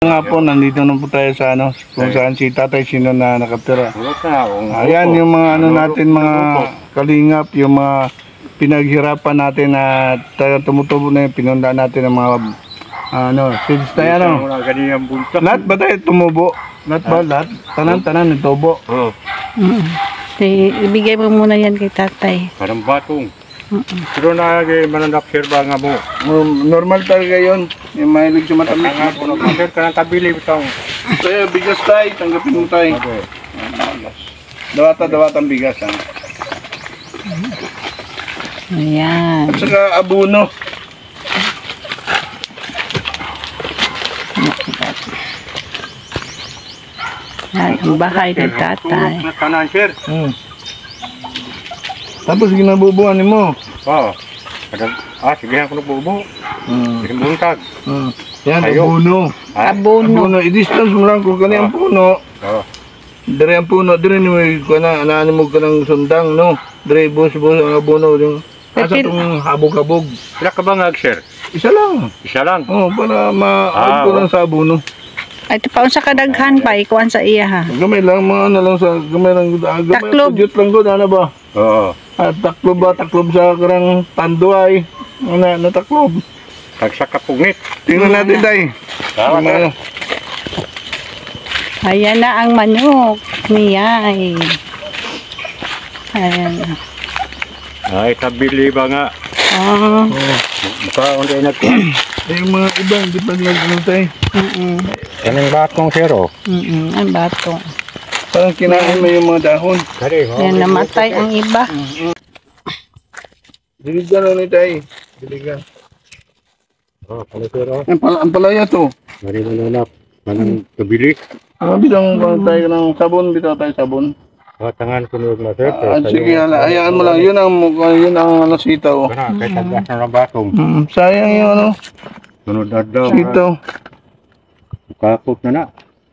Nga po, nandito na po tayo sa ano, kung saan si Tatay Sino na nakatira. Ayan yung mga ano natin, mga kalingap, yung mga pinaghirapan natin na tumutubo na yung pinunda natin ng mga ano, seeds na yan. Lahat ba tayo tumubo? Lahat ba? Lahat? Tanan-tanan nagtubo. Oo. Ibigay mo muna yan kay tatay. Parang batong. Pero mananapsirba nga mo. Normal talaga yun. Yung mahilig sa matamis. Nga po, nagpasir ka ng tabili bitang. Kaya bigas tayo, tanggapin mo tayo. Dawata-dawatang bigas. Ha? Ayan. At saka abono. Yan, ang bahay ni tatay. Kanan, sir. Tapos ginabubuan mo. Oo. Sige ako nagbubo. Sige buntag. Yan, Ayaw. abono. Abono. Abono. I-distance mo lang kung kani ang puno. Oo. Dire ang puno, dire ni mo anaano mo ka ng sundang, no? Dire bus-bus ang abono. Asa itong habog-habog. Sila ka ba nga, sir? Isa lang. Isa lang. Oh, para ma-out ko lang sa abono. Ay, ito pa sa kadaghan pa, ikuan sa iya ha. Gamay lang, mga ano lang sa, gamay lang, gamay Taklob. budget lang ko, ano ba? Oo. Taklob ba, taklob sa karang tanduay. Nataklob. Tagsaka pungit. Tingnan natin, tay. Tama na. Ayan na ang manok niya ay. Ayan. Ay, tabili ba nga? Oh. Mukha undi na ito. Yung mga iba, hindi pa nag-ano, tay. Anong batong, sir, oh? Ang bato. Parang kinain mo yung mga dahon. Kari, oh. Ayan, namatay ang iba. Diligan na ni tay. Diligan. Oh, kani, sir, oh. Ang palaya to. Mari mananap. Manang tabili. Bidang tayo ng sabon, bitaw tayo sabon. Tangan sunod na, sir. Sige, hayaan mo lang. Yun ang ano sitaw. Kana, kay tagas na ng batong. Sayang yung ano, Sunod na daw. sitaw. Kapot na na.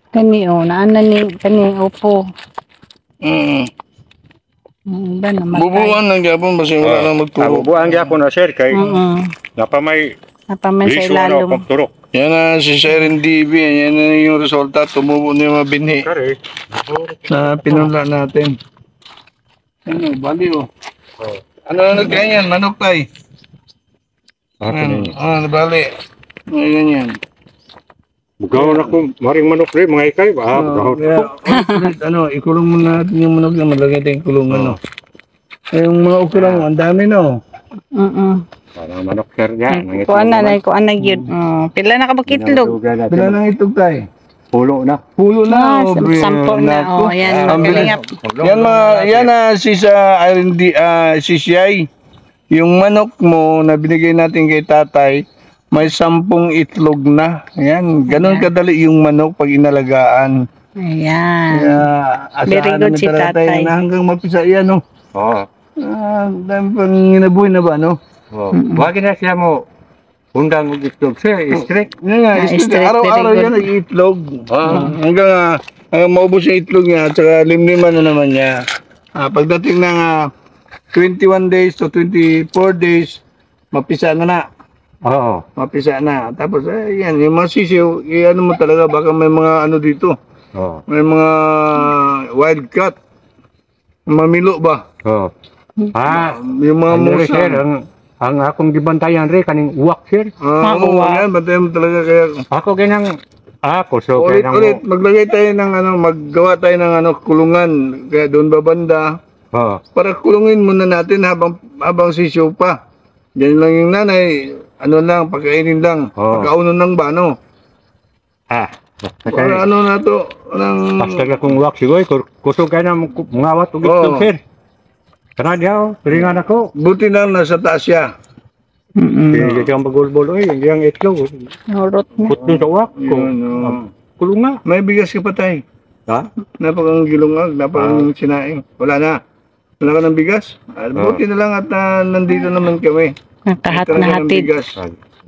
Kani o, naanan ni, kani upo. Iba namatay. Bubuan ng Japon, basta wala na magturo. Buang gyapon na, sir, kay napamay Napaman sa liso na ilalom. pagturok. Yan na si Siren DB, yan na yung resulta. Tumubo na yung mga binhi Kari. na pinunla natin. Ano, bali o. Ano na nagganyan? Manok tay. Bali. Ano ganyan? Bugaw na ko, maring manok rin, mga ikay. Bugaw. Ano, ikulong muna natin yung manok na malagay tayong kulungan. No? Yung mga ukurang, ang dami no. Parang manok, sir, niya. Kuan na yun. Pila na ka ba kitlog? Bila nang itog tay. Pulo na. Pulo na. Sampo na. O, ayan, Ang bilis. kalingap. Yan na si sa R&D, si Siyay. Yung manok mo na binigay natin kay tatay, may 10 itlog na. Yan, ganun kadali yung manok pag inalagaan. Ayan. Kaya, Very asahan good namin si tatay tatay. na hanggang mapisa yan, no? Oo. Dami pang ginabuhay na ba, no? Wagi na siya mo. Undang mo itlog, sir. Strict. Yan nga, Straight, araw-araw very yan nag-itlog. Hanggang maubos yung itlog niya at saka limliman na naman niya. Pagdating ng 21 days to 24 days, mapisa na. Oo. Mapisa na. Tapos, yan, yung mga sisiw, ano mo talaga, baka may mga ano dito. Oo. May mga wild cat. Mamilo ba? Oo. Yung mga Ano rin, sir, musa. ang akong gibantayan rin, kaning uwak, sir. Oo, yan, bantayan mo talaga kaya. Ako ganang, so Ulit, maglagay tayo ng ano, maggawa tayo ng ano, kulungan. Kaya doon babanda. Oo. Para kulungin muna natin habang sisiw pa. Diyan lang yung nanay, ano lang, pagkainin lang. Pagkaunon lang ba, no? Para ano na to, Basta akong uwak, siguro, kusog ka na mungawat o itlog, sir. Kana diyaw, piringan ako. buti lang nasa taas siya. Hindi kang bagulbol, hindi ang itlog. Nurot na. Putno sa uwak. Kulunga. May bigas ka pa tayo. Ha? Napakang gilungag, napakang sinaing. Wala na. Wala ka ng bigas? Buti na lang at nandito naman kami. Nakahat Talaga na ng hatid. bigas.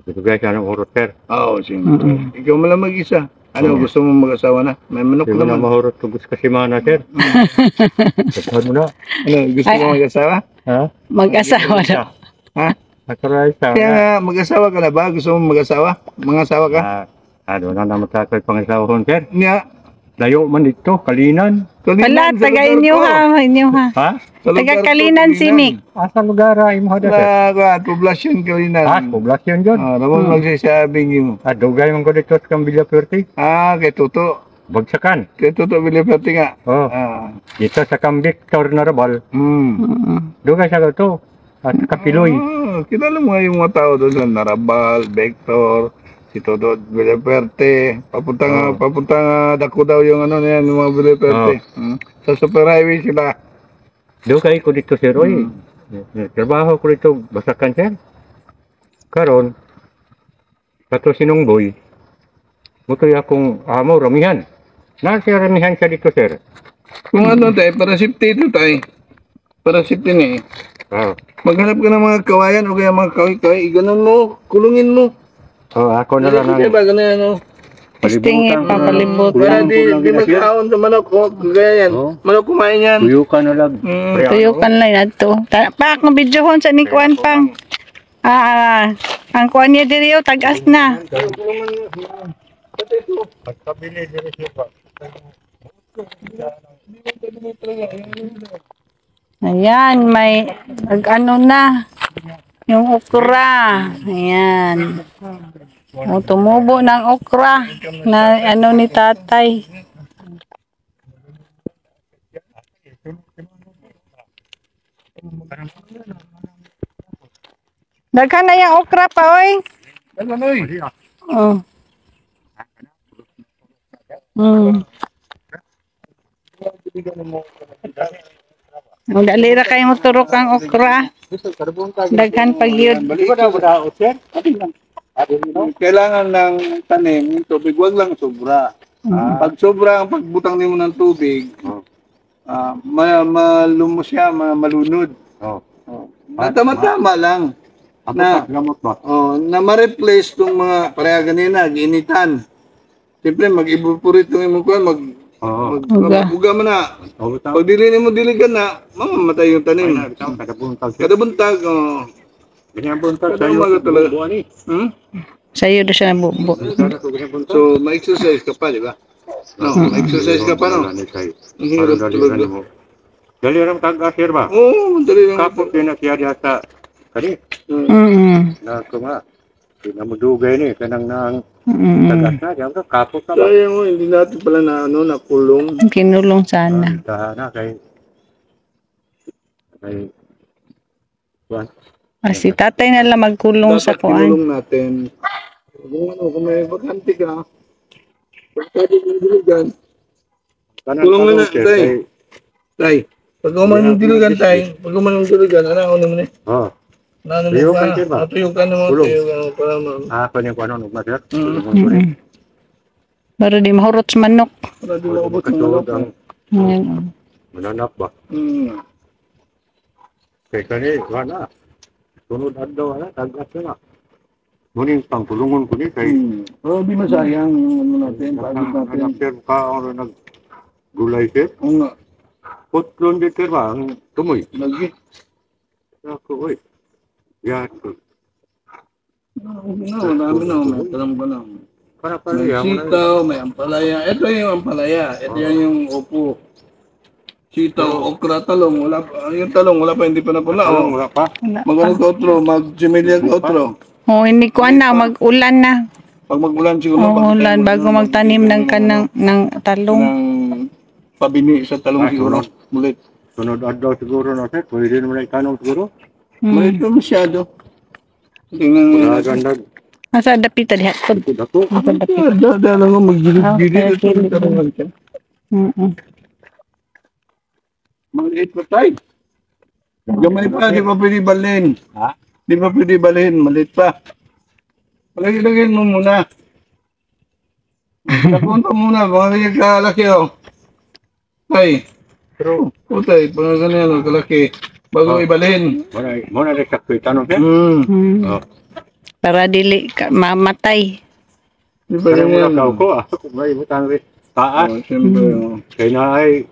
Ito guys, anong urot, sir? Oo, siyempre. Ikaw mo lang mag-isa. Ano, gusto mo mag-asawa na? May manok Hindi mo na naman. mahurot tugus kasi mana, sir. Sasahan mo na. Ano, gusto mo mag-asawa? Ha? Mag-asawa na. Ha? Nakaray sa... Kaya nga, mag-asawa ka na ba? Gusto mo mag-asawa? Mga asawa ka? Ano na naman sa ako'y pangisahon, sir. Nya. Layo man dito, Kalinan. Wala, taga inyo ha. Inyo ha. Ha? Taga Kalinan si Mick. Asa lugar ay mo hada, sir? Poblasyon Kalinan. Poblasyon yun. Ramon magsasabing yun. Dugay man ko dito sa Villa Fuerte. Kay Toto. Bagsakan. Kay Toto Vilaperte nga. Oh. Dito sa Victor Narabal. Dugay sa to. At Kapiloy. Kilala mo nga yung mga tao doon sa Narabal, Victor, si Toto Vilaperte. Papuntang dako daw yung ano na yan, yung mga Vilaperte. Sa super highway sila. Dugay ko dito, sir. Oy. Trabaho ko dito, Basakan, sir. Karon, kato sinungboy, mutoy akong amo, ramihan. Nasa ramihan siya dito, sir. Kung ano tayo, para safety ito tayo. Para safety na eh. Maghanap ka ng mga kawayan o kaya mga kaway-kaway, ganun mo, kulungin mo. Ako na lang Hindi ba ganun yan, no? Testingin, papalibot. Kaya di magkaon sa manok, kaya yan. Manok kumain yan. Tuyukan na lang. Tuyukan lang na to. Pak, ng videohon sa nikuan pang. Ang kuan niya diriyo, tagas na. Ayan, may ano na. Yung okra. Ayan. Tumubo ng okra na ano ni tatay. Daghan na yung okra pa, oy. Ganun, oy. Oh. Dalira kayo turok ang okra. Daghan pag yun. Kailangan ng tanim, yung tubig, wag lang sobra. Pag sobra ang pagbutang nimo ng tubig, malumos siya, malunod. Tama-tama lang. Na ma-replace tong mga pareha ganina, giinitan. Siyempre, mag-evaporate yung imong kuwan, mag-uga mo na. Pag diligan na, mamamatay yung tanim. Kada buntag, Ganyan buntag kada umaga talaga. Sa'yo na siya nabubo. So, ma-exercise ka pa, di ba? No, ma-exercise ka pa, no? Ang hirap talaga. Dali ram tag-asir ba? Oo, dali lang. Kapot yun na siya diya sa kani. Na ko nga. Pinamudugay ni kanang nang tagas na diyan ka kapot na ba? Sayang mo, hindi natin pala na nakulong. Kinulong sana. Na kay kuan. Si tatay na lang magkulong sa Dapat kuan. kinulong natin. Kung may bakante ka, pagkali ng diligan, kulong na na, tay. Tay, pag umanong diligan, tay, pag umanong diligan, ano mo na? Tuyukan siya ba? Tuyukan mo, tuyukan mo, para mo. Ako niya kuan ano masir. Para di mahurot sa manok. Para di maubot ng Katulad manok. ang mananak ba? Hmm. Kay kani wala. Sunod adlaw na tagas na. Muning pangkulungon ko ni kay Di masayang ano natin, pagod natin. sir ka or nag gulay sir. Oo nga, Putlon dito ba ang tumoy? lagi. Ako oy. Yan. Marami na, may talam ko na. Para May yan. sitaw, may ampalaya. Ito yung ampalaya. Ito yan yung upo. Sitaw, okra, talong. Wala pa. Yung talong, wala pa. Hindi pa napula. Wala pa. Mag-ano ka otro? Mag-similya ka otro? Hindi kuan na, mag-ulan na. Pag mag-ulan siguro. Ulan bago magtanim ng kanang ng talong. Ng pabini sa talong siguro. Mulit. Sunod adlaw siguro na sir. Pwede naman itanong siguro. Mulit pa masyado. Tingnan Wala ganda. Asa dapita diha pod. Dako. Asa dapita. Dada lang ang mag-gilid-gilid. Ito yung talungan siya. Maliit pa tayo. Gamay pa, di pa pwede balhin. Ha? Di pa pwede balhin, maliit pa. Palagi-lagyan mo muna. Napunta muna, mga ganyan kalaki oh. Tay. Pero Utay, mga ganyan kalaki. Bago ibalhin. muna rin sakto itanong sir. Para dili ka mamatay. Di ba Pero muna ganyan? daw ko. Kung may imutan rin. Taas. Siyempre. Kaya na ay.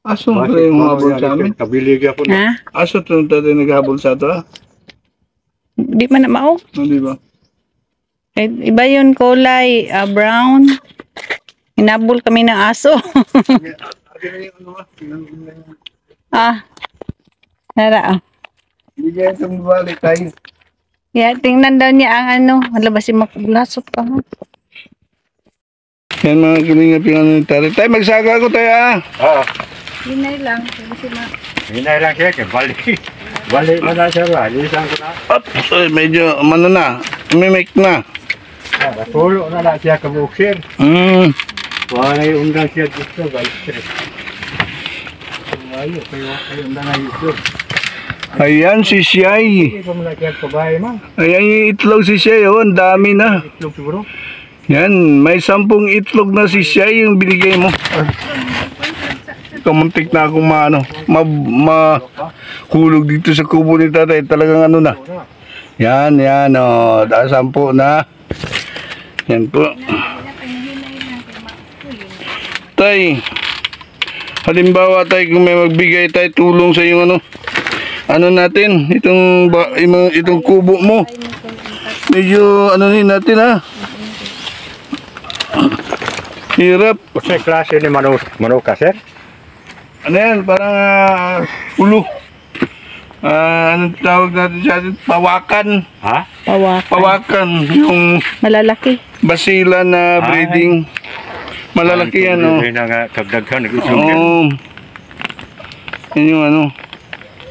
Aso pa yung habol sa amin. Kabilig ako na. Ha? Aso ito tatay naghabol sa ito ah. Di man na mao. Di ba? Iba yun kulay, brown. Inabol kami ng aso. Nara. Hindi niya itong balik tayo. Tingnan daw niya ang ano. Malabasin makablasot ka. Yan mga kalingap yung ano yung tari. Tayo, magsaga ko tayo Oo. Hinay lang. Hinay lang siya. Balik mo na sir. Lisan ko na. Oops, ay, medyo ano na. Mimik na. Tulo na lang siya kabuksin. Wala yung undang siya dito. Balik sir. Ayaw. Kayo undang na dito. Ayan si Siyay. Hindi ko muna siya kabahay man. Ayan yung itlog si Siyay. Oh, ang dami na. Itlog siguro. Yan, may 10 itlog na si Siyay yung binigay mo. Kamuntik na akong mahulog dito sa kubo ni tatay. Talagang ano na. Yan, oh. 10 na. Yan po. Tay, halimbawa tay, kung may magbigay tay tulong sa yung ano natin, itong kubo mo. Medyo ano natin hirap. Kasi klase ni manok ka sir? Ano yan, parang ulo. Anong tawag natin siya? Pawakan. Ha? Pawakan. Yung Malalaki. basila na breeding. Malalaki yan, oh. Hindi na nga kagdaghan. Oo. Yan yung ano.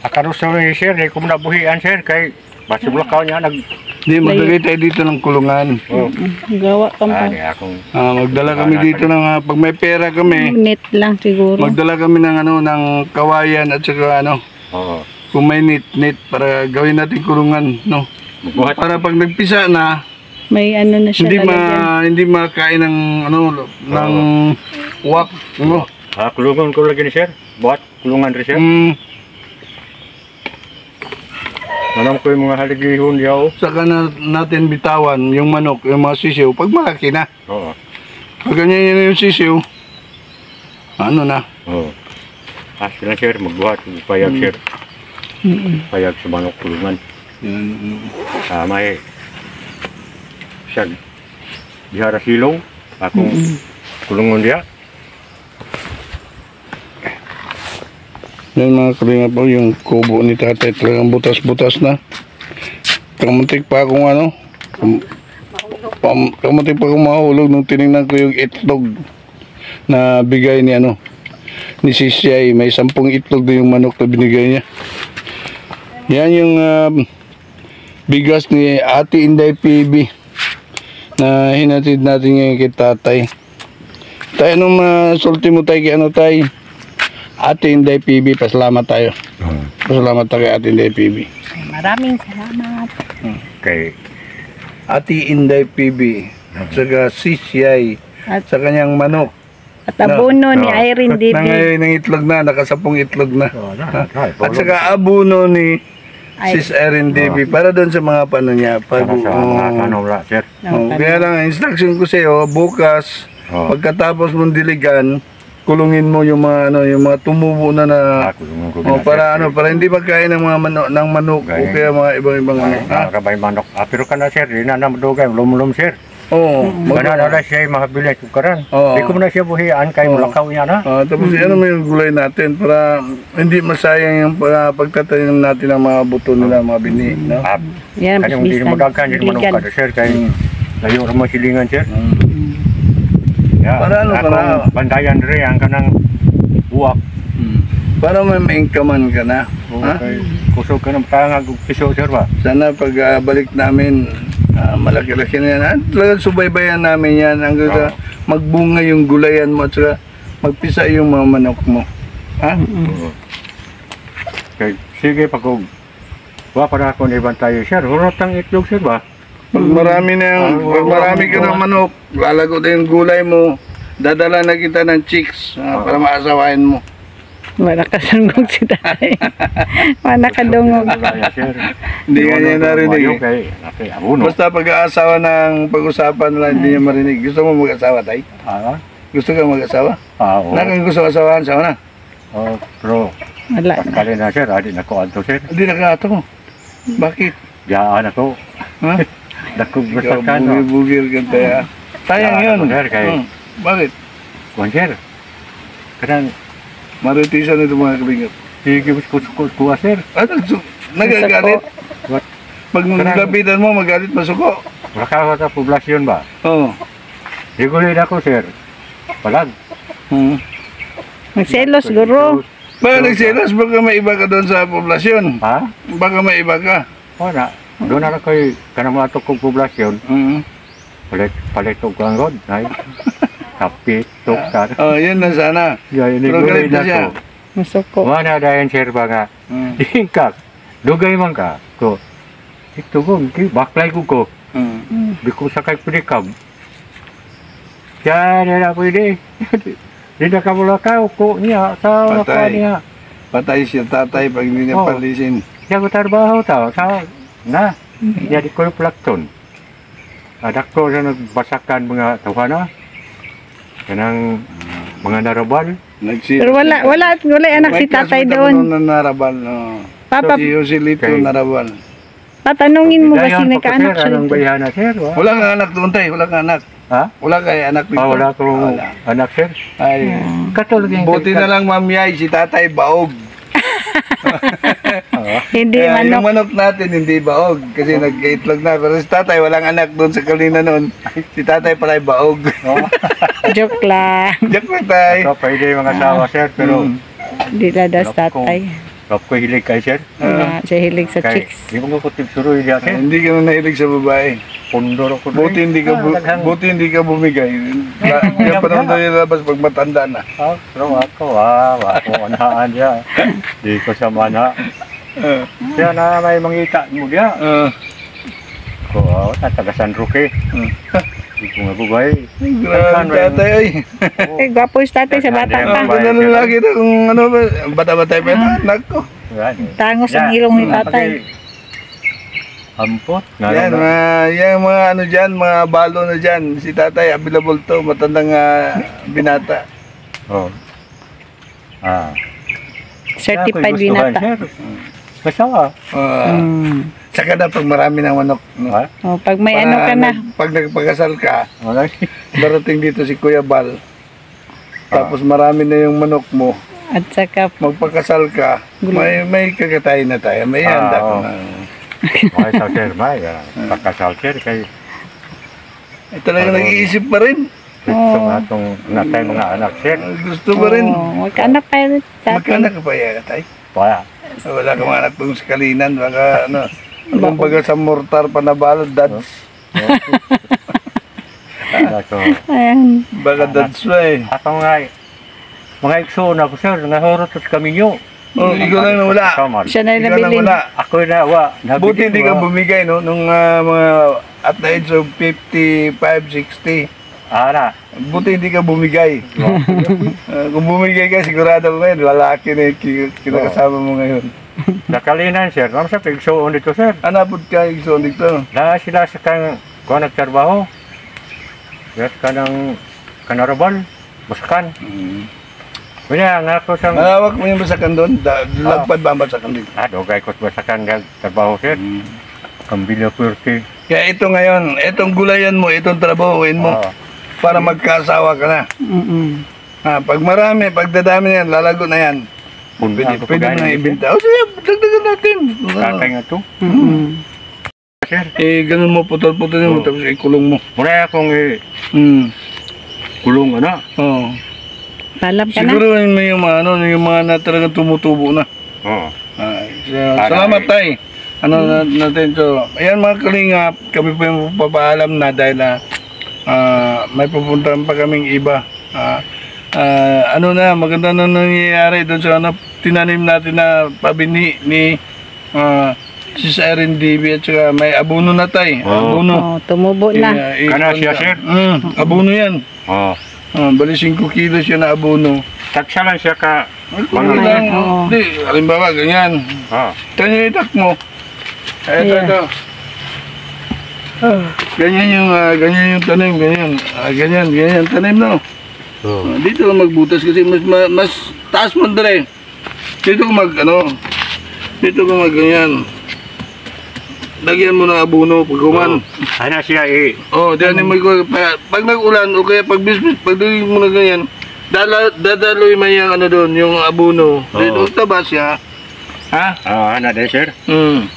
Akaros na rin sir, hindi ko nabuhian sir, kay basibulakaw niya Hindi, maglagay tayo dito ng kulungan. Gawa ka pa. akong Magdala kami dito ng, pag may pera kami, Net lang siguro. magdala kami ng ng kawayan at saka Oo. kung may net para gawin natin kulungan, no. Buhat. Para pag nagpisa na, May ano na siya lalagyan. hindi makain ng ng wak, no. Kulungan ko lagi ni sir. Buhat kulungan rin sir. Anong ko yung mga haligihon yaw? Saka natin bitawan yung manok, yung mga sisiw, pag malaki na. Oo. Pag ganyan yun yung sisiw, ano na. Oo. Sila sir, magbuhat. Payag sir. Payag sa manok kulungan. May siya dihara silong. Akong kulungan dia. Yan mga kalinga po, yung kubo ni tatay talagang butas-butas na. Kamuntik pa akong kamuntik pa akong mahulog nung tinignan ko yung itlog na bigay ni ni Sisiyay. May 10 itlog na yung manok na binigay niya. Yan yung bigas ni Ate Inday PB na hinatid natin ngayon kay tatay. Tayo nung sulti mo tayo kay tay? Ate Inday PB, pasalamat tayo. Pasalamat tayo kay Ate Inday PB. Maraming salamat. Kay Ate Inday PB, at saka Sisiyay, At- sa kanyang manok. At abuno ni Irene Na Divi. ngayon ng itlog na, nakasapong itlog na. At saka saka abuno ni Sis Irene Divi para doon sa mga niya. sir. Kaya lang, ang instruction ko sa iyo, bukas, pagkatapos mong diligan, kulungin mo yung mga tumubo na Kulungan ko para para hindi magkain ng mga manok o kaya mga ibang kabay manok. Pero kana sir, di na namdugay, lumulum sir. Oo. Kana na siya mahabilin ko karan. Oo. Di ko na siya buhian kay mulakaw niya na. Tapos ano mo yung gulay natin para hindi masayang yung pagtatanim natin ng mga buto nila, mga bini, no? Yan, Kanyang hindi bisan. magagkan, hindi manok ka sir, kay layo naman silingan sir. Para para bandayan rin ang kanang buwak. para may maingkaman ka na. Okay. Kusog ka ng tangag ug piso sir ba? Sana pag balik namin, malaki-laki na yan. Talagang subaybayan namin yan hanggang sa magbunga yung gulayan mo at saka magpisa yung mga manok mo. Ha? Okay. Sige pag wa para ako ni bantayo sir. Hurotang itlog sir ba? Pag marami ka ng manok, lalago na yung gulay mo, dadala na kita ng chicks para maasawain mo. Wala ka sangog si tatay. Wala ka dungog. Hindi ka niya narinig. Okay, abuno. Basta pag-aasawa ng pag-usapan nila, hindi niya marinig. Gusto mo mag-asawa, tay? Gusto ka mag-asawa? Oo. Nakang gusto asawahan, sawa na? Oh, pero Wala na. paskalin na sir, adi na ko adto sir. Hindi nakakato ko. Bakit? Diyaan ako. Ha? Dakog Ikaw, basakan. No? bugil-bugil ka tayo. Sayang Wala yun. ako, sir, kay- Bakit? Kuan sir. Kanang Maritisan ito mga kalingap. sige ko sir. Nagagalit. What? Pag naglapitan mo, magalit masuko. Wala ka sa poblasyon ba? Oo. Regulate ako sir. Palag. Hmm. Magselos, guro. Baka nagselos, baka may iba ka doon sa poblasyon. Ha? Baka may iba ka. Wala. Doon na kayo kanang mga tukong poblasyon. Mm. Palit ko ang road. Ay. Kapit, tukar. Oh, yun na sana. Yan, Pero galit regulate na na siya. ko. Masuko. Mana dayan sir ba nga. Mm. Tingkak. Dugay man ka. Ko. Ito ko, baklay ko. Mm. Di ko sakay pinikab. Diyan na pwede. Di na kamulakaw ko niya. Sa Patay. wala niya. Patay siya tatay pag hindi niya Oo. palisin. Diyan ko trabaho tao. Sa na. Jadi ko yung plakton. Adak ko na nagbasakan mga tawana. Kanang mga narabal. Pero wala anak si tatay doon. Na narabal. No. Papa, Si Joselito Okay. narabal. patanungin mo kasi Dayan may pa ko, kaanak sir, siya. anong bayana sir? Wa? Wala kang anak doon tayo. Wala kang anak. Ha? Wala kang anak dito. Wala akong Wala. anak sir. Ay. Katulad yung Buti na lang mamiyay si tatay baog. Hindi Kaya yung manok. manok natin hindi baog kasi nag-itlog na. Pero si tatay walang anak doon sa kalina noon. Si tatay pala ay baog. Joke lang. Diyak na tay. Ito pwede yung mga asawa sir, pero Hindi ladas tatay. Rap ko hilig kay sir. Siya hilig sa Kay, chicks. di mo ko tibsuroy diya sir. Hindi ka na nahilig sa babae. Pundor ako Buti hindi ka buti hindi ka bumigay. Kaya pa naman tayo labas pag matanda na. Pero ako ako anahan diya. Di ko sa mana. Kaya na may mangita mo diya. Ko tatagasan ruke. Di ko nga bugay. Grabe tatay ay. Eh, gwapo yung tatay sa bata pa. Ganda na lagi na kung ano ba, bata-bata pa ito. Anak ko. Tangos ang ilong ni tatay. Ampot. Yan, yung mga ano dyan, mga balo na dyan. Si tatay, available to, matandang binata. Oh. Certified binata. Kasawa. Saka na pag marami ng manok. No? Ha? Oh, pag may ano ka na. Pag nagpagkasal ka, Wala. darating dito si Kuya Bal. Tapos marami na yung manok mo. At saka, Magpagkasal ka, may kakatay na tayo. May handa ko oo. na. May sa sir, may. Pakasal sir kay Talaga nag-iisip pa rin. gusto nga itong natay mga anak sir. Gusto pa rin. magkaanak pa rin tatay. Magkaanak ka pa yan, katay. Wala. Wala kang anak dun sa Kalinan. Baka ano, kumbaga sa mortar pa na balad, dads. Ako. Ayan. Baka dads pa eh. Ako nga mga ikso na ko sir, nahurot sa kami nyo. Oh, ikaw lang na wala. Siya na yung Ikaw lang nabilin. wala. Ako na wa. Buti hindi ka bumigay, no? Nung mga at the age of 55, 60. Ara. Buti hindi ka bumigay. Kung bumigay ka, sigurado ko ngayon, lalaki na yung kinakasama mo ngayon. Sa Kalinan sir, naman sa pigsoon dito sir. Anapod ka yung so dito. Na sila sa kang kung nagtrabaho. Yes, kanang kanarabal. Basakan. Kaya nga ako sa Malawak mo yung basakan doon. Lagpad ba ang basakan dito? dogay ko sa basakan nga trabaho sir. Kambila pwerte. Kaya ito ngayon, itong gulayan mo, itong trabahuin mo, para magkasawa ka na. Pag marami, pag dadami na yan, lalago na yan. Pwede na ibenta. O sige, dagdagan natin. Kakay nga to. Sir, Ganun mo, putol-putol mo, tapos ikulong mo. muna akong kulong ano. Oo. Palam ka na. Siguro yung mga, yung mga na talagang tumutubo na. Oo. Salamat tay. Natin to. Ayan mga kalingap, kami po yung papaalam na dahil may pupuntahan pa kaming iba. Maganda na nangyayari doon sa tinanim natin na pabini ni si Siren DB at saka may abono na tay. Abono. Oh, tumubo na. Kana siya sir? Abono yan. Oo. Bali 5 kilos siya na abono. Tagsa lang siya ka. Mga lang. Hindi, halimbawa ganyan. Ganyan itak mo. Ito. Ganyan yung tanim, ganyan tanim no. Dito ka magbutas kasi mas taas mo dali. Dito ka ganyan. lagyan mo ng abono pagkuman. Ana siya eh. Oh, diyan mo pag nag-ulan o kaya pag bisbis, pag duling mo na ganyan, dadaloy man yung ano doon, yung abono. Dito tabas siya. Ha? Ana din sir.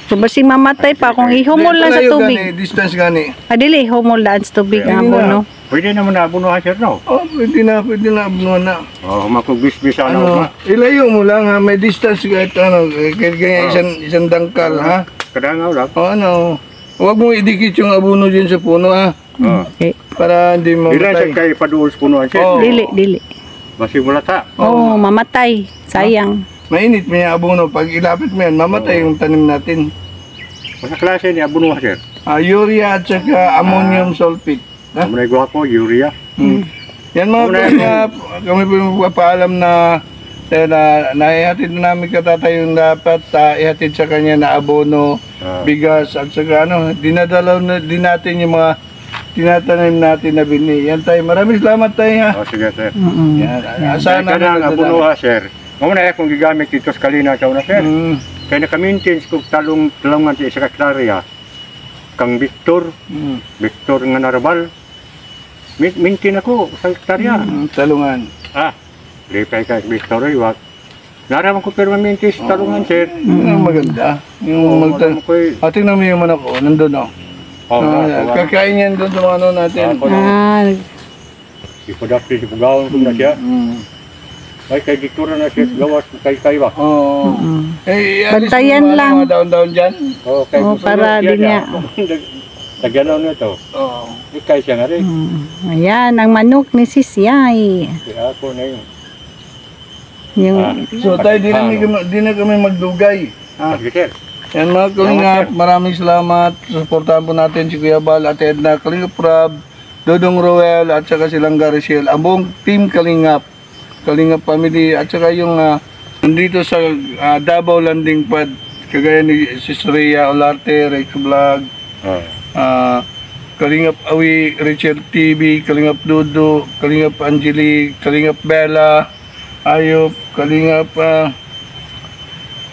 So basi mamatay pa kung ihumol lang sa Palayo tubig. Gani, distance gani. Adili humol lang sa tubig nga Hindi abono. Pwede naman na abunuhan sir no. Oh, pwede na abono na. Makugbis-bis Ano, ano. ilayo mo lang ha, may distance kahit ano, kahit ganyan isang dangkal ha. Kadangaw lang. O ano, huwag mo idikit yung abono dyan sa puno ha. Okay. Para hindi Ilan mamatay. sa kayo paduol sa punuan sir? Oh. Dili. Basi mula ta. Oh, mamatay. Sayang. Mainit mo yung abono. Pag ilapit mo yan, mamatay yung tanim natin. Masa klase ni abunuhan sir? Urea at saka ammonium sulfate. Ha? Kamu na gwapo, urea. Yan mga kalingap, kami po magpapaalam na naihatid na namin katatay yung dapat ihatid sa kanya na abono, bigas at saka dinadalaw na din natin yung mga tinatanim natin na bini. Yan tayo. Maraming salamat tayo ha. Sige sir. Yan. Asahan Kaya namin. na abunuhan sir. Ngayon na akong gigamit dito sa kalina sa una sir. Kaya naka-maintains kong talungan sa isa kaklarya. Kang Victor nga narabal. Maintain ako sa hektarya. Talungan. Lipay ka Victor ay wag. Naraman ko pero maintain sa talungan sir. Yung maganda. Yung maganda. Tingnan mo yung manok ko. Nandun o. Kakain yan doon sa mga ano natin. Ipadapti si Pugawon ko na siya. Ay, kay Victor na siya gawas kay Kaiwa. Oo. Bantayan lang. Mga daon-daon dyan. Kay para di niya. Taganaw na ito. Oo. Ikay siya nga rin. Ayan, ang manok ni Sisyay. Kaya ako na yun. So tayo, di na kami magdugay. Sige sir. Yan mga Kalingap, maraming salamat. Suportahan po natin si Kuya Bal, Ate Edna, Kalingap Rob, Dodong Roel, at saka silang Gariciel. Ang buong team Kalingap, Kalingap family, at saka yung nandito sa Davao Landing Pad, kagaya ni Sis Rhea Olarte, Rex Vlog, Kalingap Awi, Richard TV, Kalingap Dudu, Kalingap Angeli, Kalingap Bella, Ayop, Kalingap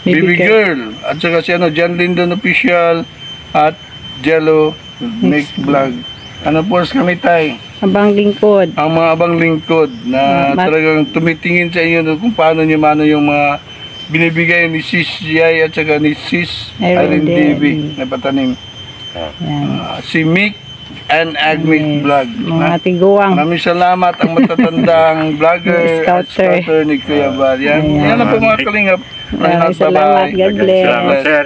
Baby Girl, at saka si John Lindon Official, at Jello Nick Vlog. Force kami tayo. Abang lingkod. Ang mga abang lingkod na talagang tumitingin sa inyo kung paano nyo mano yung mga binibigay ni Sis Yay at saka ni Sis Irene TV na patanim. Si Mick and Agmic Vlog. Mga tiguang. Maraming salamat ang matatandang vlogger at scouter ni Kuya Bal. Yan ang po mga Kalingap. Salamat. God bless. Salamat sir.